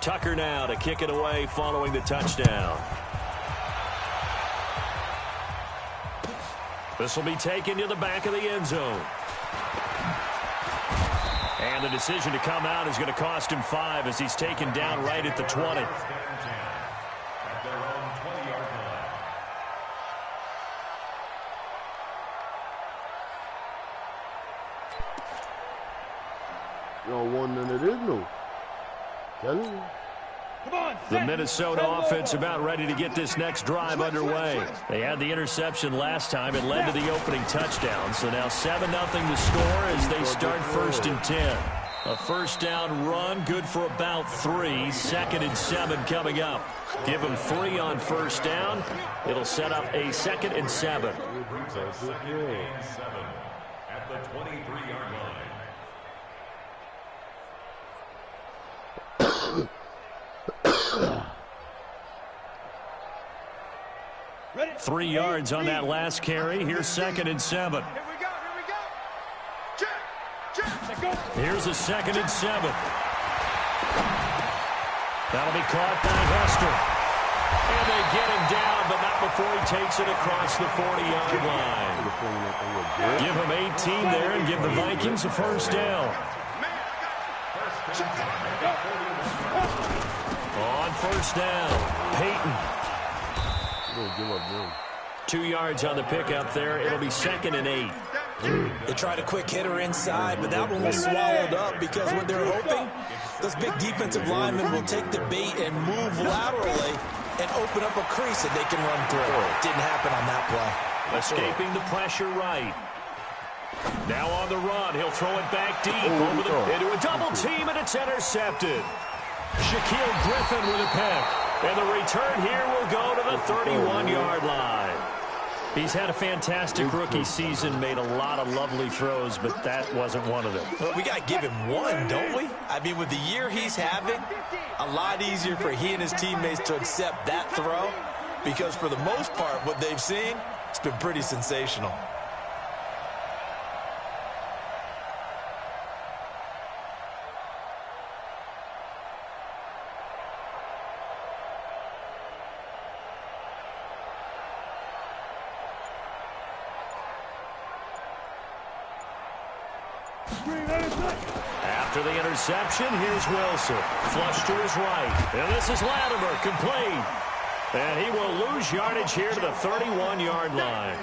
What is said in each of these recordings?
Tucker now to kick it away following the touchdown. This will be taken to the back of the end zone. And the decision to come out is going to cost him 5 as he's taken down right at the 20. Y'all won and it is no. Tell you. The Minnesota offense about ready to get this next drive underway. They had the interception last time. It led to the opening touchdown. So now 7-0 the score as they start 1st and 10. A first down run, good for about 3. 2nd and 7 coming up. Give them 3 on first down. It'll set up a 2nd and 7. At the 23-yard line. 3 yards on that last carry. Here's 2nd and 7. Here we go. Check. Here's a 2nd and 7. That'll be caught by Hester. And they get him down, but not before he takes it across the 40-yard line. Give him 18 there and give the Vikings a first down. On first down, Peyton. 2 yards on the pickup there. It'll be 2nd and 8. They tried a quick hitter inside, but that one was swallowed up because what they're hoping, those big defensive linemen will take the bait and move laterally and open up a crease that they can run through. Didn't happen on that play. Escaping the pressure right. Now on the run, he'll throw it back deep into a double team, and it's intercepted. Shaquille Griffin with a pick. And the return here will go to the 31-yard line. He's had a fantastic rookie season, made a lot of lovely throws, but that wasn't one of them. Well, we got to give him one, don't we? I mean, with the year he's having, a lot easier for he and his teammates to accept that throw because for the most part, what they've seen, it's been pretty sensational. After the interception, here's Wilson. Flush to his right. And this is Latimer, complete. And he will lose yardage here to the 31-yard line.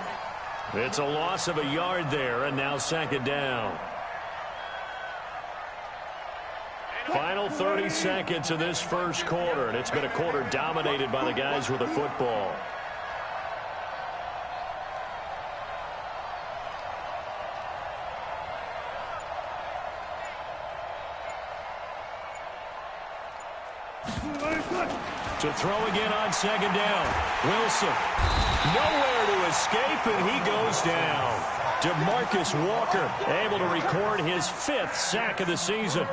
It's a loss of a yard there, and now 2nd down. Final 30 seconds of this first quarter, and it's been a quarter dominated by the guys with the football. To throw again on 2nd down. Wilson. Nowhere to escape, and he goes down. DeMarcus Walker able to record his 5th sack of the season.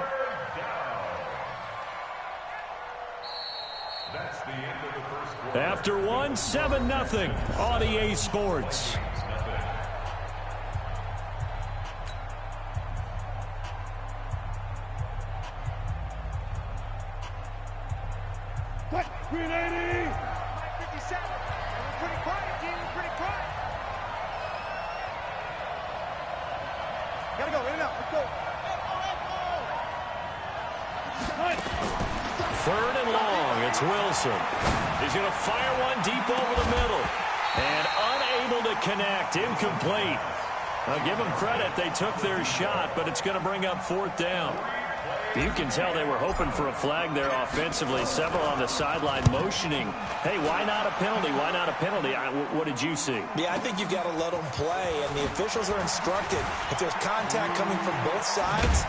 After one, 7-0 on EA Sports. Green 80. 57. We're pretty quiet, team. We're pretty quiet. Gotta go. In and out. Let's go. 3rd and long. It's Wilson. He's going to fire one deep over the middle. And unable to connect. Incomplete. I'll give them credit. They took their shot, but it's going to bring up 4th down. You can tell they were hoping for a flag there offensively. Several on the sideline motioning. Hey, why not a penalty? Why not a penalty? What did you see? Yeah, I think you've got to let them play, and the officials are instructed. If there's contact coming from both sides,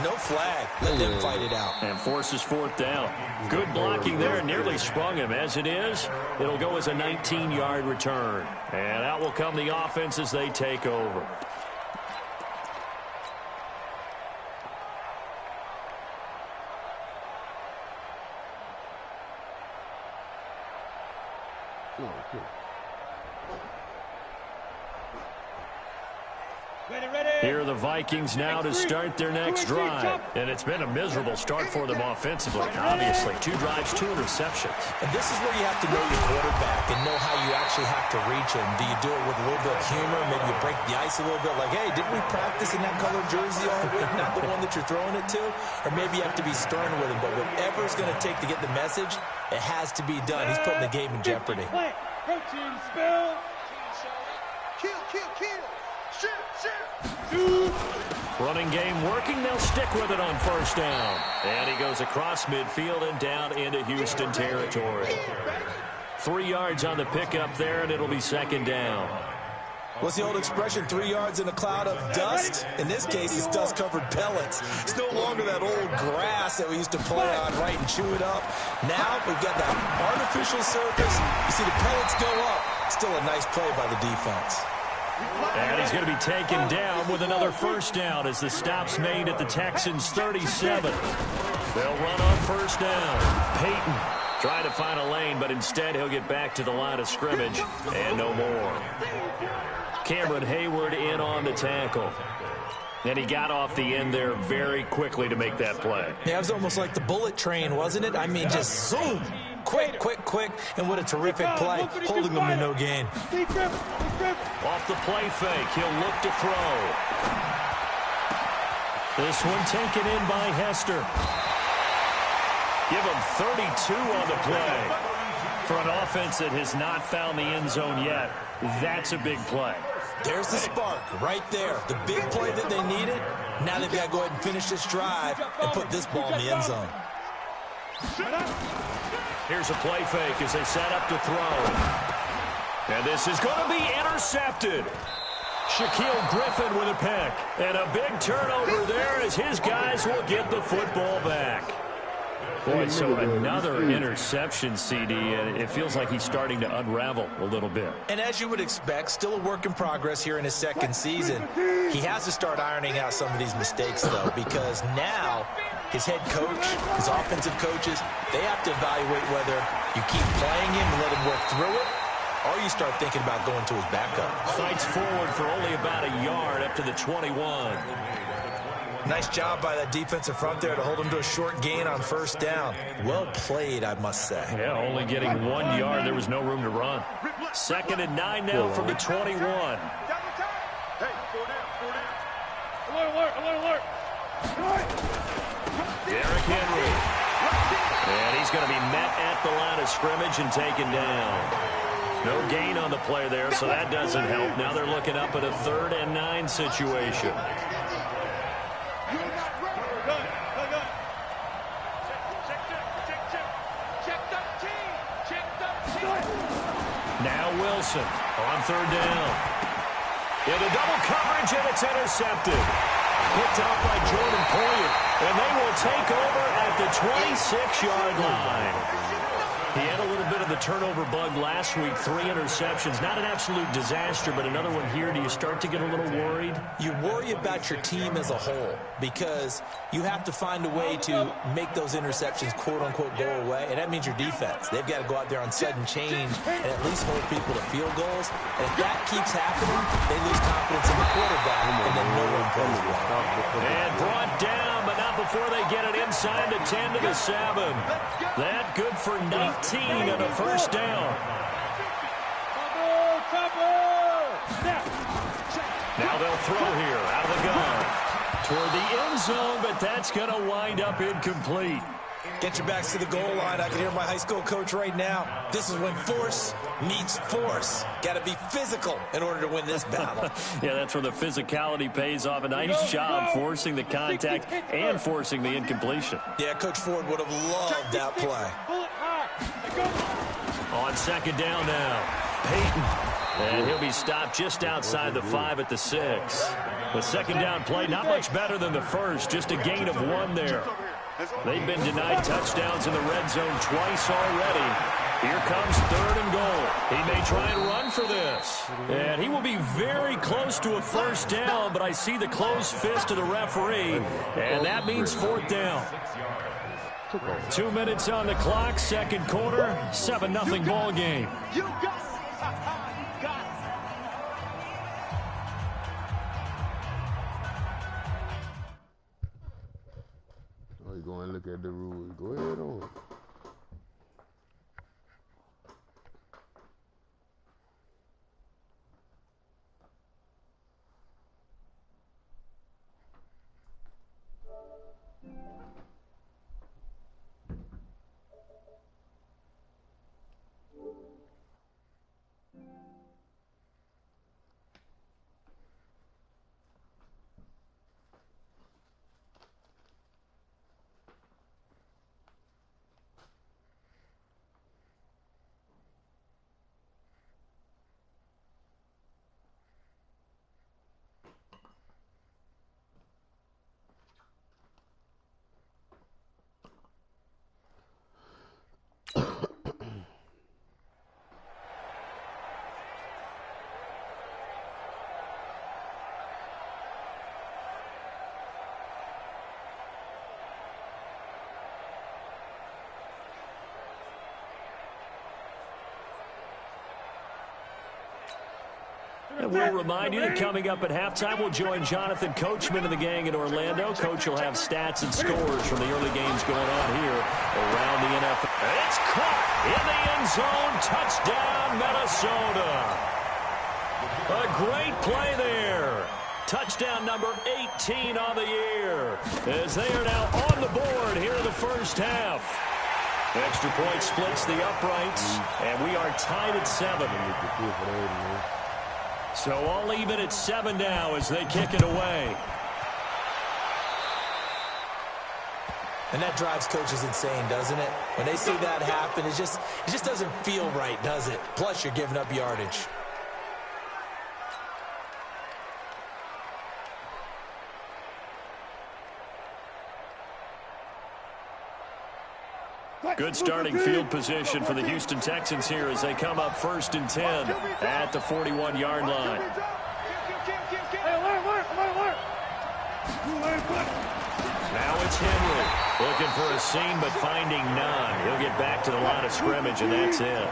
no flag. Let them fight it out. And forces 4th down. Good blocking there. Nearly sprung him. As it is, it'll go as a 19-yard return. And out will come the offense as they take over. Here are the Vikings now to start their next drive. And it's been a miserable start for them offensively. Obviously, 2 drives, 2 interceptions. And this is where you have to know your quarterback and know how you actually have to reach him. Do you do it with a little bit of humor? Maybe you break the ice a little bit like, hey, didn't we practice in that colored jersey all week, not the one that you're throwing it to? Or maybe you have to be stern with him. But whatever it's going to take to get the message, it has to be done. He's putting the game in jeopardy. Protein spill. Kill. Shoot. Running game working. They'll stick with it on first down. And he goes across midfield and down into Houston territory. 3 yards on the pickup there, and it'll be second down. What's the old expression, 3 yards in a cloud of dust? In this case, it's dust-covered pellets. It's no longer that old grass that we used to play on, right, and chew it up. Now we've got that artificial surface. You see the pellets go up. Still a nice play by the defense. And he's going to be taken down with another first down as the stop's made at the Texans' 37. They'll run on first down. Peyton trying to find a lane, but instead he'll get back to the line of scrimmage and no more. Cameron Hayward in on the tackle. And he got off the end there very quickly to make that play. Yeah, it was almost like the bullet train, wasn't it? I mean, just zoom. Quick. And what a terrific play, holding them to no gain. Off the play fake, he'll look to throw. This one taken in by Hester. Give him 32 on the play. For an offense that has not found the end zone yet, that's a big play. There's the spark right there. The big play that they needed. Now they've got to go ahead and finish this drive and put this ball in the end zone. Here's a play fake as they set up to throw. And this is going to be intercepted. Shaquille Griffin with a pick. And a big turnover there as his guys will get the football back. Boy, so another interception, CD, and it feels like he's starting to unravel a little bit. And as you would expect, still a work in progress here in his second season. He has to start ironing out some of these mistakes, though, because now his head coach, his offensive coaches, they have to evaluate whether you keep playing him and let him work through it, or you start thinking about going to his backup. Fights forward for only about a yard up to the 21. Nice job by that defensive front there to hold him to a short gain on first down. Well played, I must say. Yeah, only getting 1 yard. There was no room to run. 2nd and 9 now from the 21. Hey, 4 down. Alert. Derrick Henry. And he's going to be met at the line of scrimmage and taken down. No gain on the play there, so that doesn't help. Now they're looking up at a 3rd and 9 situation. Now Wilson on 3rd down. Into double coverage, and it's intercepted. Picked off by Jordan Poyer, and they will take over at the 26-yard line. He had a little bit of the turnover bug last week, 3 interceptions. Not an absolute disaster, but another one here. Do you start to get a little worried? You worry about your team as a whole because you have to find a way to make those interceptions, quote-unquote, go away, and that means your defense. They've got to go out there on sudden change and at least hold people to field goals. And if that keeps happening, they lose confidence in the quarterback, and then no one plays well. And brought down, but not before they get it inside the 10 to the 7. That good for 19 and a first down. Now they'll throw here out of the gun toward the end zone, but that's going to wind up incomplete. Get your backs to the goal line. I can hear my high school coach right now. This is when force meets force. Got to be physical in order to win this battle. Yeah, that's where the physicality pays off. A nice job forcing the contact and forcing the incompletion. Yeah, Coach Ford would have loved that play. On 2nd down now, Peyton. And he'll be stopped just outside the 5 at the 6. The 2nd down play, not much better than the first, just a gain of 1 there. They've been denied touchdowns in the red zone twice already. Here comes 3rd and goal. He may try and run for this. And he will be very close to a first down, but I see the closed fist of the referee, and that means 4th down. 2 minutes on the clock, 2nd quarter, 7-0 ball game. go and look at the rules. Go ahead on. And we'll remind you that coming up at halftime, we'll join Jonathan Coachman and the gang in Orlando. Coach will have stats and scores from the early games going on here around the NFL. It's caught in the end zone. Touchdown, Minnesota. A great play there. Touchdown number 18 on the year, as they are now on the board here in the first half. Extra point splits the uprights, and we are tied at 7. So all even at 7 now as they kick it away. And that drives coaches insane, doesn't it? When they see that happen, it just doesn't feel right, does it? Plus, you're giving up yardage. Good starting field position for the Houston Texans here as they come up 1st and 10 at the 41-yard line. Now it's Henry looking for a seam but finding none. He'll get back to the line of scrimmage, and that's it.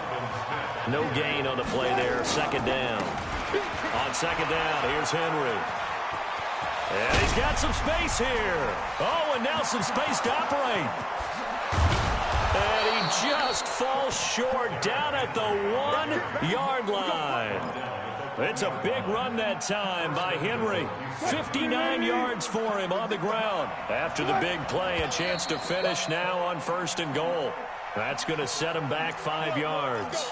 No gain on the play there. 2nd down. On 2nd down, here's Henry. And he's got some space here. Oh, and now some space to operate. And he just falls short down at the 1-yard line. It's a big run that time by Henry. 59 yards for him on the ground. After the big play, a chance to finish now on 1st and goal. That's going to set him back 5 yards.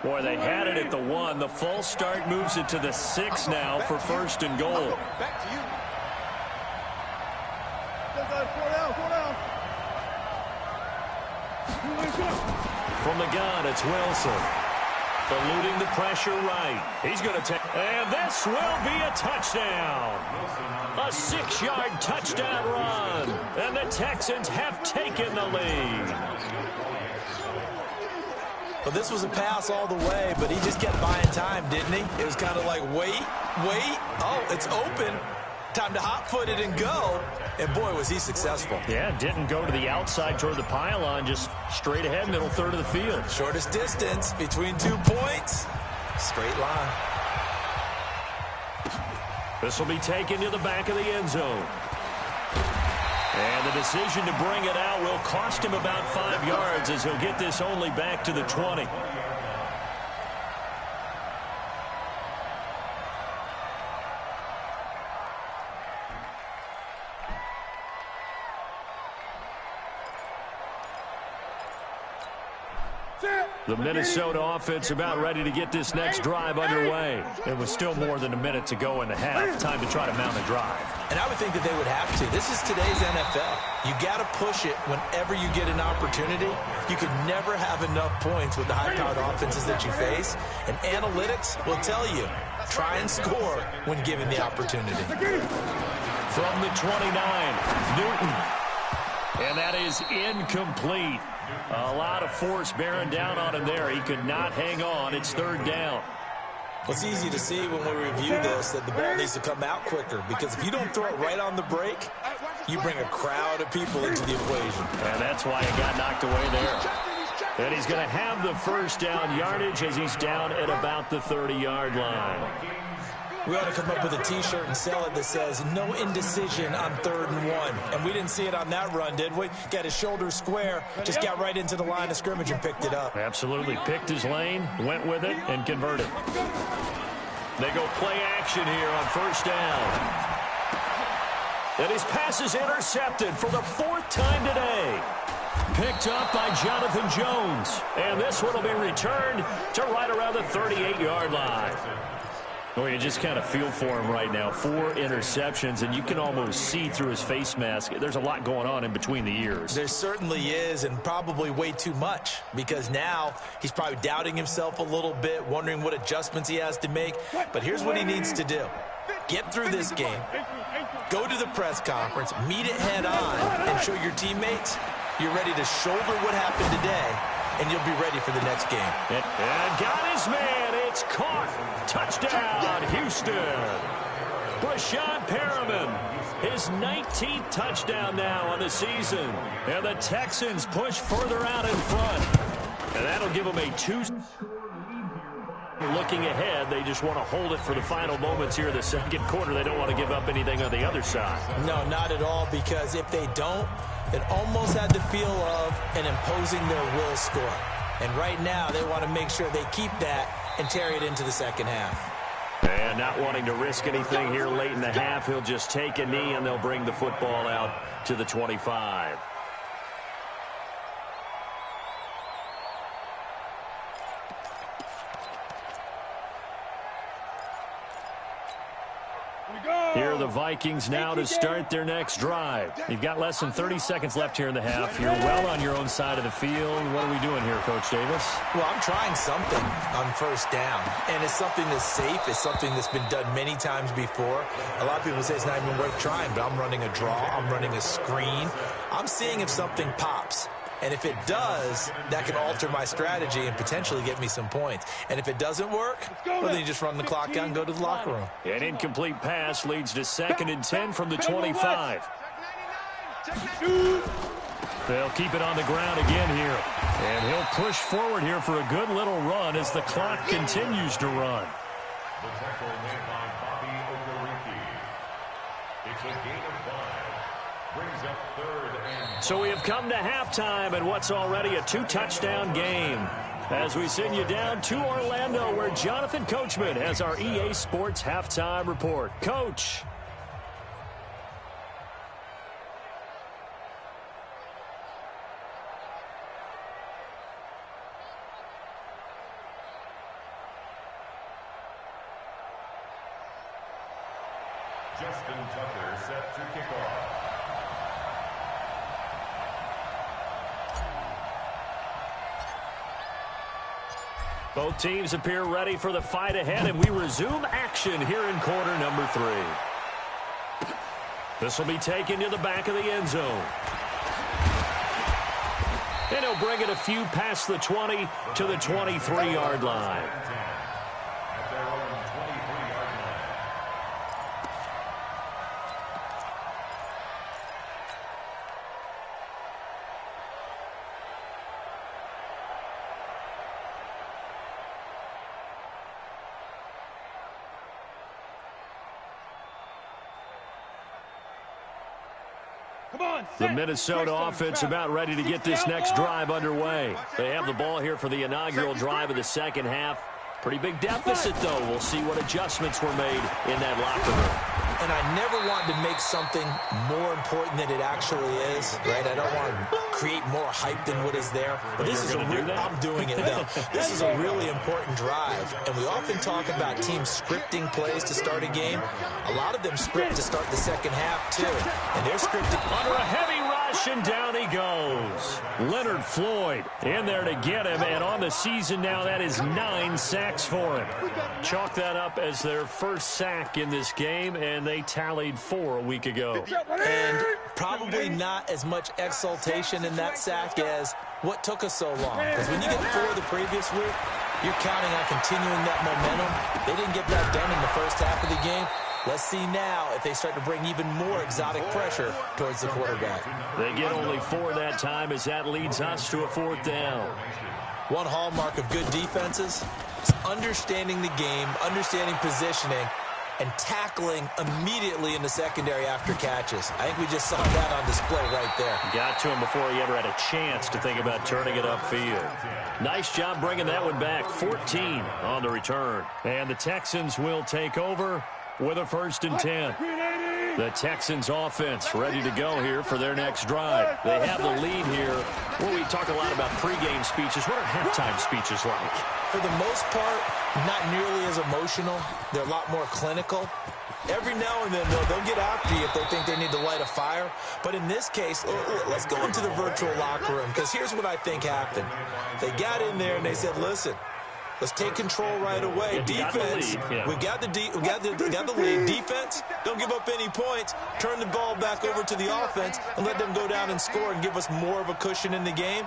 Boy, they had it at the 1. The false start moves it to the 6 now for 1st and goal. Back to you. From the gun, it's Wilson. Eluding the pressure right. He's going to take... And this will be a touchdown. A 6-yard touchdown run. And the Texans have taken the lead. Well, this was a pass all the way, but he just kept buying time, didn't he? It was kind of like, wait. Oh, it's open. Time to hot-foot it and go. And, boy, was he successful. Yeah, didn't go to the outside toward the pylon, just straight ahead, middle third of the field. Shortest distance between 2 points. Straight line. This will be taken to the back of the end zone. And the decision to bring it out will cost him about 5 yards as he'll get this only back to the 20. The Minnesota offense about ready to get this next drive underway. It was still more than a minute to go in the half. Time to try to mount a drive. And I would think that they would have to. This is today's NFL. You got to push it whenever you get an opportunity. You could never have enough points with the high-powered offenses that you face. And analytics will tell you, try and score when given the opportunity. From the 29, Newton. And that is incomplete. A lot of force bearing down on him there. He could not hang on. It's 3rd down. Well, it's easy to see when we review this that the ball needs to come out quicker, because if you don't throw it right on the break, you bring a crowd of people into the equation. And that's why it got knocked away there. And he's going to have the first down yardage as he's down at about the 30-yard line. We ought to come up with a T-shirt and sell it that says, no indecision on 3rd and 1. And we didn't see it on that run, did we? Got his shoulders square, just got right into the line of scrimmage and picked it up. Absolutely. Picked his lane, went with it, and converted. They go play action here on 1st down. And his pass is intercepted for the 4th time today. Picked up by Jonathan Jones. And this one will be returned to right around the 38-yard line. Oh, you just kind of feel for him right now. 4 interceptions, and you can almost see through his face mask. There's a lot going on in between the ears. There certainly is, and probably way too much, because now he's probably doubting himself a little bit, wondering what adjustments he has to make. But here's what he needs to do. Get through this game, go to the press conference, meet it head on, and show your teammates you're ready to shoulder what happened today, and you'll be ready for the next game. And got his man. It's caught. Touchdown, Houston. Brashad Perriman, his 19th touchdown now on the season. And the Texans push further out in front. And that'll give them a 2-score lead. Looking ahead, they just want to hold it for the final moments here in the 2nd quarter. They don't want to give up anything on the other side. No, not at all, because if they don't, it almost had the feel of an imposing their will score. And right now, they want to make sure they keep that and carry it into the 2nd half. And not wanting to risk anything here late in the half, he'll just take a knee and they'll bring the football out to the 25. Here are the Vikings now to start their next drive. You've got less than 30 seconds left here in the half. You're well on your own side of the field. What are we doing here, Coach Davis? Well, I'm trying something on 1st down, and it's something that's safe. It's something that's been done many times before. A lot of people say it's not even worth trying, but I'm running a draw. I'm running a screen. I'm seeing if something pops. And if it does, that can alter my strategy and potentially get me some points. And if it doesn't work, well, then you just run the clock out and go to the locker room. An incomplete pass leads to 2nd and 10 from the 25. They'll keep it on the ground again here. And he'll push forward here for a good little run as the clock continues to run. The tackle made by Bobby Okereke. It's a gain of 5. Brings up 3rd and 5. So we have come to halftime and what's already a 2-touchdown game. As we send you down to Orlando, where Jonathan Coachman has our EA Sports halftime report. Coach. Justin Tucker set to kick off. Both teams appear ready for the fight ahead, and we resume action here in quarter number 3. This will be taken to the back of the end zone. And he'll bring it a few past the 20 to the 23-yard line. At their own 23-yard line. The Minnesota offense about ready to get this next drive underway. They have the ball here for the inaugural drive of the 2nd half. Pretty big deficit, though. We'll see what adjustments were made in that locker room. And I never want to make something more important than it actually is, right? I don't want to create more hype than what is there. But this is I'm doing it, though. This is a really important drive. And we often talk about teams scripting plays to start a game. A lot of them script to start the 2nd half, too. And they're scripted under a heavy rush, and down he goes. Leonard Floyd in there to get him. And on the season now, that is 9 sacks for him. Chalk that up as their first sack in this game, and they tallied 4 a week ago. And probably not as much exultation in that sack as what took us so long. Because when you get 4 the previous week, You're counting on continuing that momentum. They didn't get that done in the first half of the game. Let's see now if they start to bring even more exotic pressure towards the quarterback. They get only 4 that time as that leads us to a 4th down. One hallmark of good defenses is understanding the game, understanding positioning, and tackling immediately in the secondary after catches. I think we just saw that on display right there. Got to him before he ever had a chance to think about turning it upfield. Nice job bringing that one back. 14 on the return. And the Texans will take over with a 1st and 10. The Texans offense ready to go here for their next drive. They have the lead here. Well, we talk a lot about pregame speeches. What are halftime speeches like? For the most part, not nearly as emotional. They're a lot more clinical. Every now and then, they'll get after you if they think they need to light a fire. But in this case, let's go into the virtual locker room, because here's what I think happened. They got in there and they said, listen, let's take control right away. Defense, we got the lead. Defense, don't give up any points. Turn the ball back over to the offense and let them go down and score and give us more of a cushion in the game.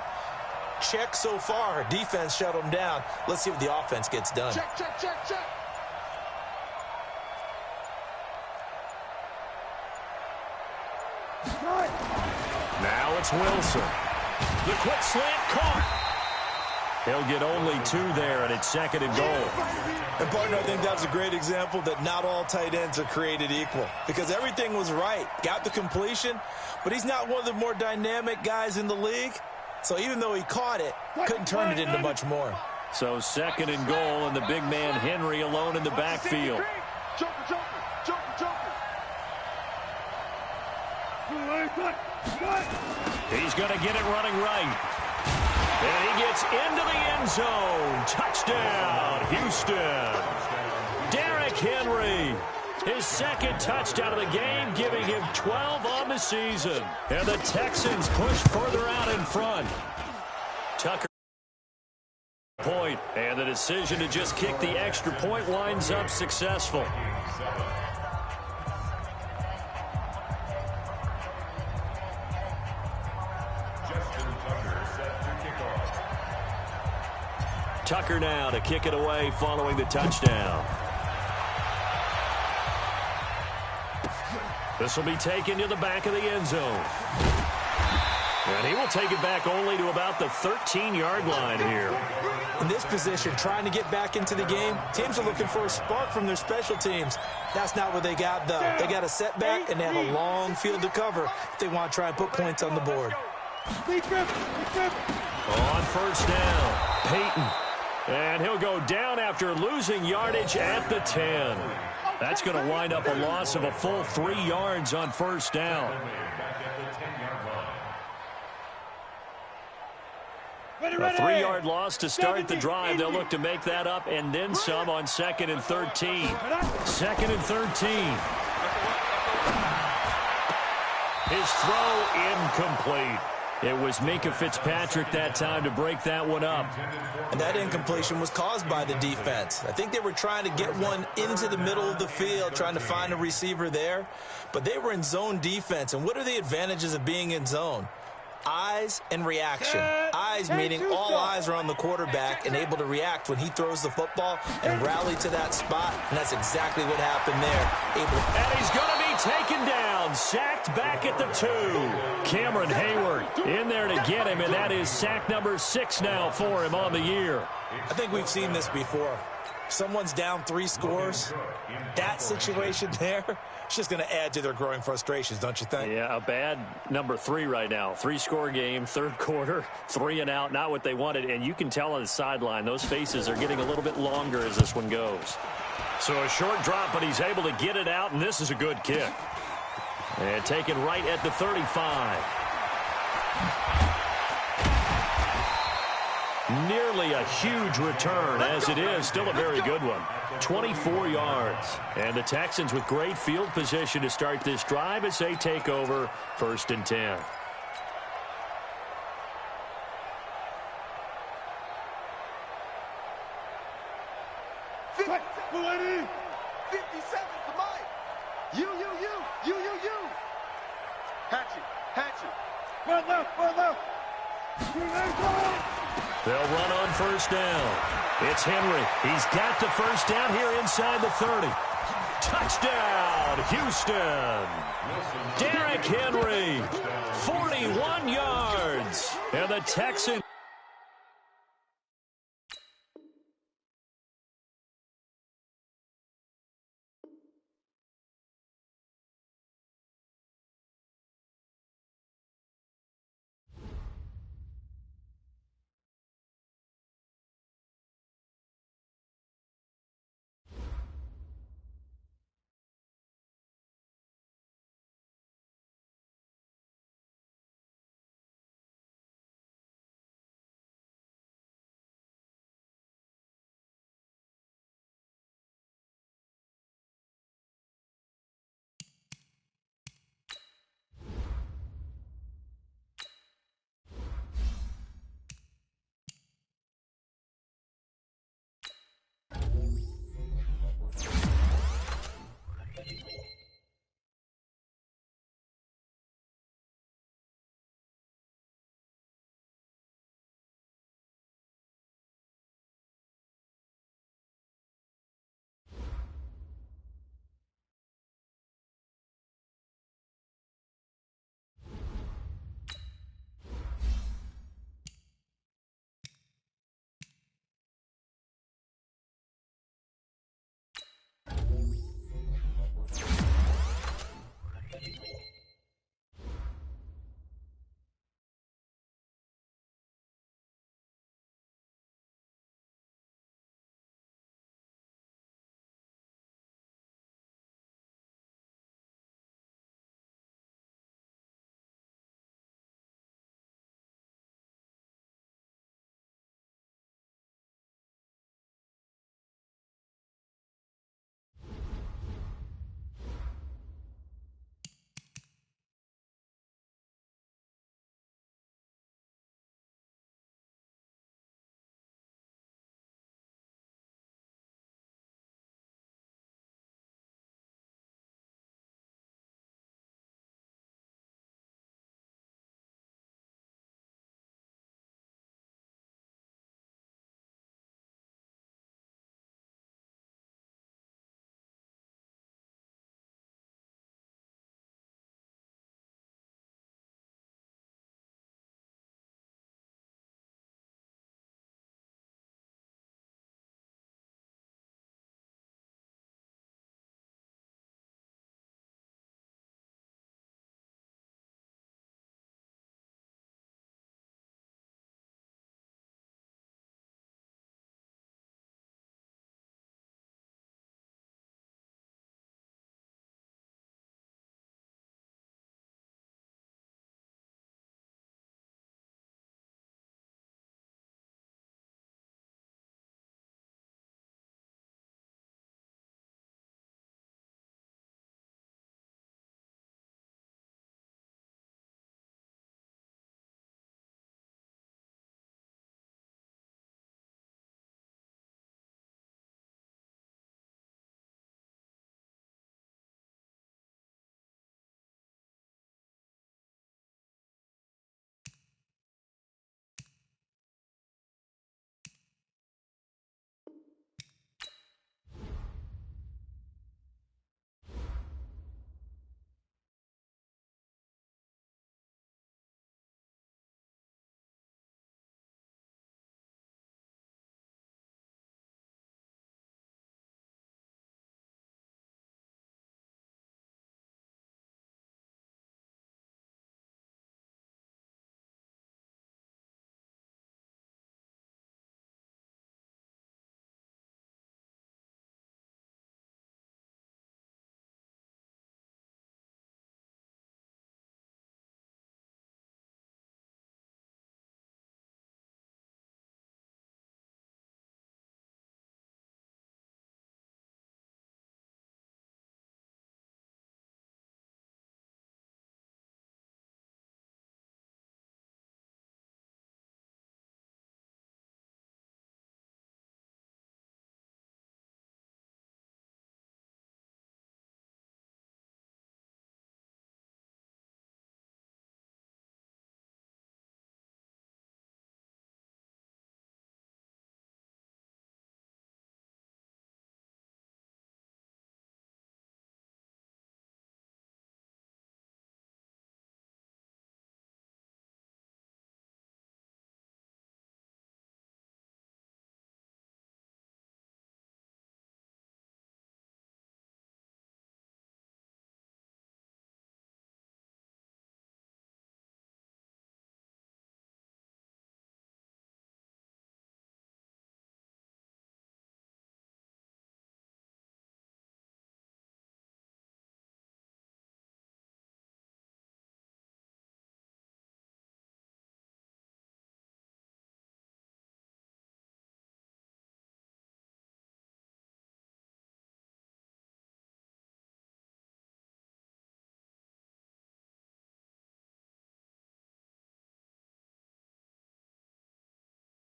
Check so far. Defense shut them down. Let's see what the offense gets done. Check, check, check, check. Now it's Wilson. The quick slant caught. He'll get only 2 there, and it's 2nd and goal. And, partner, I think that's a great example that not all tight ends are created equal, because everything was right. Got the completion, but he's not one of the more dynamic guys in the league. So even though he caught it, couldn't turn it into much more. So 2nd and goal, and the big man Henry alone in the backfield. Joker, joker, joker, joker. He's going to get it running right. And he gets into the end zone. Touchdown, Houston. Derrick Henry, his 2nd touchdown of the game, giving him 12 on the season. And the Texans push further out in front. Tucker point, and the decision to just kick the extra point winds up successful. Tucker now to kick it away following the touchdown. This will be taken to the back of the end zone. And he will take it back only to about the 13-yard line here. In this position, trying to get back into the game, teams are looking for a spark from their special teams. That's not what they got, though. They got a setback, and they have a long field to cover if they want to try and put points on the board. On 1st down, Peyton. And he'll go down after losing yardage at the 10. That's going to wind up a loss of a full 3 yards on 1st down. A 3-yard loss to start the drive. They'll look to make that up and then some on 2nd and 13. 2nd and 13. His throw incomplete. It was Minkah Fitzpatrick that time to break that one up. And that incompletion was caused by the defense. I think they were trying to get one into the middle of the field, trying to find a receiver there. But they were in zone defense. And what are the advantages of being in zone? Eyes and reaction. Eyes meaning all eyes are on the quarterback and able to react when he throws the football and rally to that spot. And that's exactly what happened there. And he's going to be taken down, sacked back at the 2. Cameron Hayward in there to get him, and that is sack number 6 now for him on the year. I think we've seen this before. Someone's down 3 scores. That situation there, it's just going to add to their growing frustrations, don't you think? Yeah, a bad number 3 right now. 3-score game, 3rd quarter, 3 and out, not what they wanted. And you can tell on the sideline, those faces are getting a little bit longer as this one goes. So a short drop, but he's able to get it out, and this is a good kick. And taken right at the 35. Nearly a huge return, as it is still a very good one. 24 yards. And the Texans with great field position to start this drive as they take over 1st and 10. Ready? 57 for Mike. You. Hatchet. Run left. They'll run on first down. It's Henry. He's got the first down here inside the 30. Touchdown, Houston. Derrick Henry, 41 yards. And the Texans...